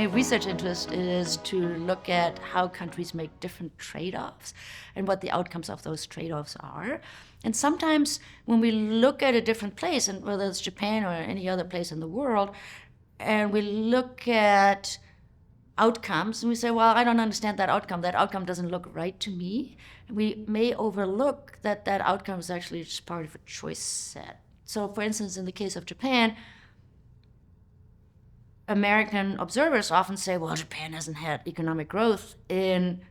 My research interest is to look at how countries make different trade-offs and what the outcomes of those trade-offs are. And sometimes when we look at a different place, and whether it's Japan or any other place in the world, and we look at outcomes and we say, well, I don't understand that outcome doesn't look right to me, we may overlook that that outcome is actually just part of a choice set. So for instance, in the case of Japan, American observers often say, well, Japan hasn't had economic growth in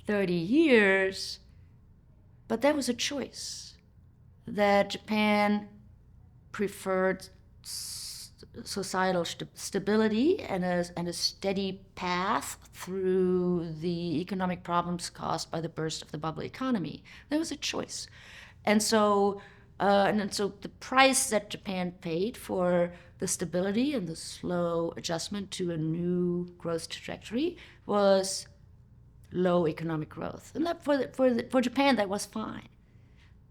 30 years, but that was a choice, that Japan preferred societal stability and a steady path through the economic problems caused by the burst of the bubble economy. That was a choice. And so the price that Japan paid for the stability and the slow adjustment to a new growth trajectory was low economic growth. And that for Japan, that was fine.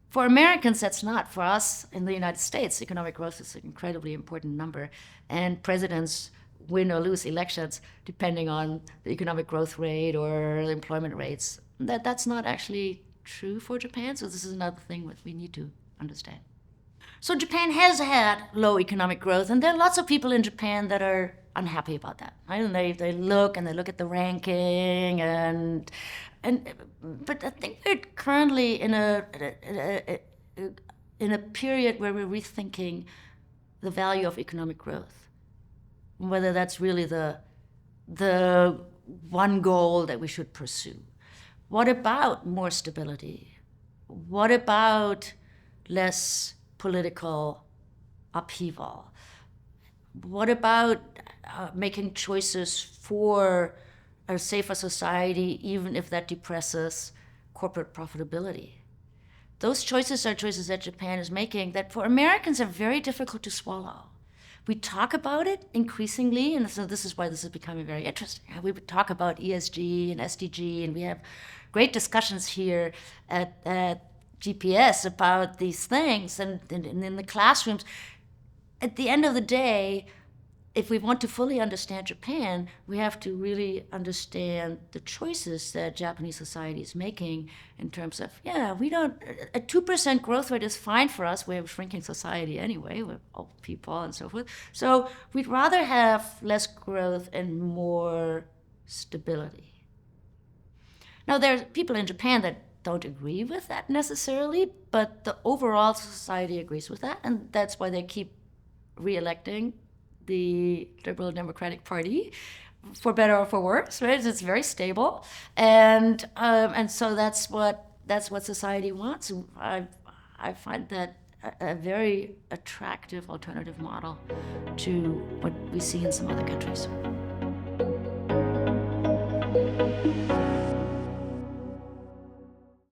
For Americans, that's not. For us in the United States, economic growth is an incredibly important number, and presidents win or lose elections depending on the economic growth rate or the employment rates. That's not actually true for Japan, so this is another thing that we need to understand. So Japan has had low economic growth, and there are lots of people in Japan that are unhappy about that. Right? And they look at the ranking, but I think we're currently in a period where we're rethinking the value of economic growth, whether that's really the one goal that we should pursue. What about more stability? What about less political upheaval? What about making choices for a safer society, even if that depresses corporate profitability? Those choices are choices that Japan is making that for Americans are very difficult to swallow. We talk about it increasingly, and so this is why this is becoming very interesting. We would talk about ESG and SDG, and we have great discussions here at GPS about these things and in the classrooms. At the end of the day, if we want to fully understand Japan, we have to really understand the choices that Japanese society is making in terms of, a 2% growth rate is fine for us. We're a shrinking society anyway, we're old people and so forth. So we'd rather have less growth and more stability. Now, there are people in Japan that don't agree with that necessarily, but the overall society agrees with that, and that's why they keep re-electing the Liberal Democratic Party, for better or for worse, right? It's very stable, and so that's what society wants. I find that a very attractive alternative model to what we see in some other countries.